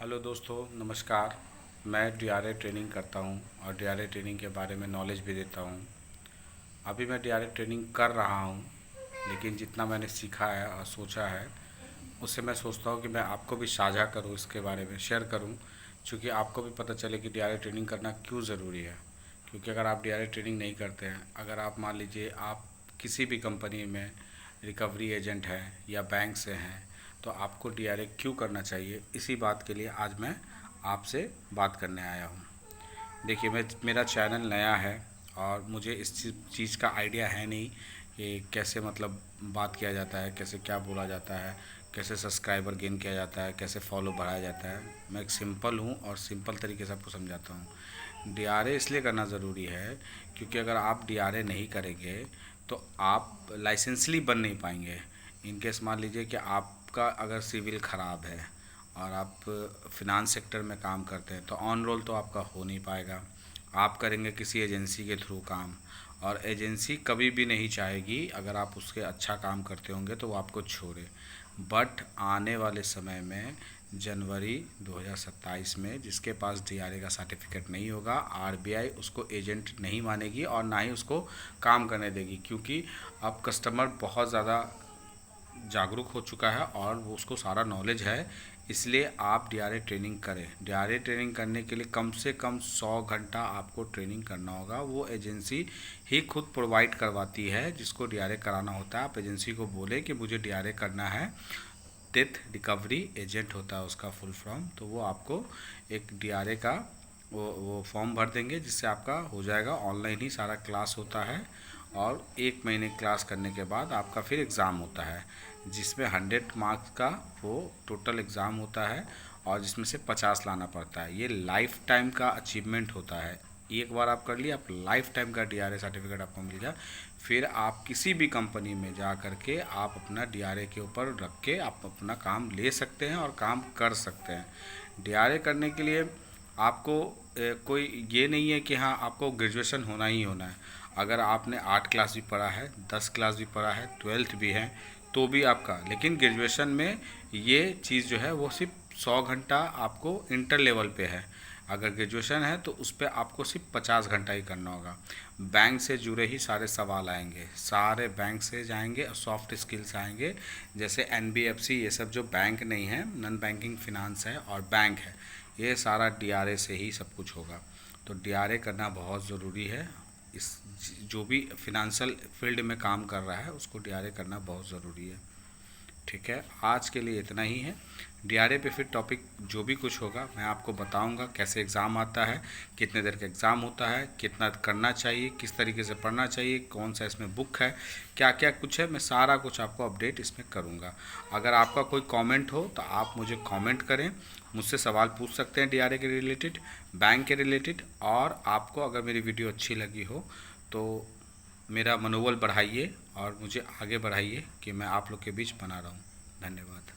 Hello दोस्तों, नमस्कार। मैं डीआरए ट्रेनिंग करता हूं और डीआरए ट्रेनिंग के बारे में नॉलेज भी देता हूं। अभी मैं डीआरए ट्रेनिंग कर रहा हूं, लेकिन जितना मैंने सीखा है और सोचा है उससे मैं सोचता हूं कि मैं आपको भी साझा करूं, इसके बारे में शेयर करूं, क्योंकि आपको भी पता चले कि डीआरए ट्रेनिंग करना क्यों ज़रूरी है। क्योंकि अगर आप डीआरए ट्रेनिंग नहीं करते हैं, अगर आप मान लीजिए आप किसी भी कंपनी में रिकवरी एजेंट हैं या बैंक से हैं, तो आपको डीआरए क्यों करना चाहिए, इसी बात के लिए आज मैं आपसे बात करने आया हूँ। देखिए, मेरा चैनल नया है और मुझे इस चीज़ का आइडिया है नहीं कि कैसे मतलब बात किया जाता है, कैसे क्या बोला जाता है, कैसे सब्सक्राइबर गेन किया जाता है, कैसे फॉलो बढ़ाया जाता है। मैं एक सिंपल हूँ और सिंपल तरीके से आपको समझाता हूँ। डीआरए इसलिए करना ज़रूरी है क्योंकि अगर आप डीआरए नहीं करेंगे तो आप लाइसेंसली बन नहीं पाएंगे। इनकेस मान लीजिए कि आपका अगर सिविल ख़राब है और आप फिनांस सेक्टर में काम करते हैं तो ऑन रोल तो आपका हो नहीं पाएगा। आप करेंगे किसी एजेंसी के थ्रू काम, और एजेंसी कभी भी नहीं चाहेगी अगर आप उसके अच्छा काम करते होंगे तो वो आपको छोड़े। बट आने वाले समय में जनवरी 2027 में जिसके पास डीआरए का सर्टिफिकेट नहीं होगा, आरबीआई उसको एजेंट नहीं मानेगी और ना ही उसको काम करने देगी, क्योंकि अब कस्टमर बहुत ज़्यादा जागरूक हो चुका है और वो उसको सारा नॉलेज है। इसलिए आप डीआरए ट्रेनिंग करें। डीआरए ट्रेनिंग करने के लिए कम से कम 100 घंटा आपको ट्रेनिंग करना होगा। वो एजेंसी ही खुद प्रोवाइड करवाती है जिसको डीआरए कराना होता है। आप एजेंसी को बोले कि मुझे डीआरए करना है, डेथ रिकवरी एजेंट होता है उसका फुल फॉर्म, तो वो आपको एक डीआरए का वो फॉर्म भर देंगे जिससे आपका हो जाएगा। ऑनलाइन ही सारा क्लास होता है और 1 महीने क्लास करने के बाद आपका फिर एग्ज़ाम होता है, जिसमें 100 मार्क्स का वो टोटल एग्ज़ाम होता है और जिसमें से 50 लाना पड़ता है। ये लाइफ टाइम का अचीवमेंट होता है। एक बार आप कर लिए, आप लाइफ टाइम का डीआरए सर्टिफिकेट आपको मिल गया। फिर आप किसी भी कंपनी में जा कर के आप अपना डीआरए के ऊपर रख के आप अपना काम ले सकते हैं और काम कर सकते हैं। डीआरए करने के लिए आपको कोई ये नहीं है कि हाँ आपको ग्रेजुएशन होना ही होना है। अगर आपने 8 क्लास भी पढ़ा है, 10 क्लास भी पढ़ा है, 12th भी है, तो भी आपका, लेकिन ग्रेजुएशन में ये चीज़ जो है वो सिर्फ 100 घंटा आपको इंटर लेवल पे है। अगर ग्रेजुएशन है तो उस पर आपको सिर्फ 50 घंटा ही करना होगा। बैंक से जुड़े ही सारे सवाल आएंगे, सारे बैंक से जाएंगे और सॉफ्ट स्किल्स आएंगे, जैसे एनबीएफसी, ये सब जो बैंक नहीं है, नॉन बैंकिंग फिनांस है और बैंक है, ये सारा डीआरए से ही सब कुछ होगा। तो डीआरए करना बहुत ज़रूरी है। इस जो भी फिनंशियल फील्ड में काम कर रहा है उसको डीआरए करना बहुत ज़रूरी है। ठीक है, आज के लिए इतना ही है। डीआरए पे फिर टॉपिक जो भी कुछ होगा मैं आपको बताऊंगा, कैसे एग्ज़ाम आता है, कितने देर का एग्ज़ाम होता है, कितना करना चाहिए, किस तरीके से पढ़ना चाहिए, कौन सा इसमें बुक है, क्या क्या कुछ है, मैं सारा कुछ आपको अपडेट इसमें करूंगा। अगर आपका कोई कमेंट हो तो आप मुझे कमेंट करें, मुझसे सवाल पूछ सकते हैं डीआरए के रिलेटेड, बैंक के रिलेटेड। और आपको अगर मेरी वीडियो अच्छी लगी हो तो मेरा मनोबल बढ़ाइए और मुझे आगे बढ़ाइए कि मैं आप लोग के बीच बना रहा हूँ। धन्यवाद।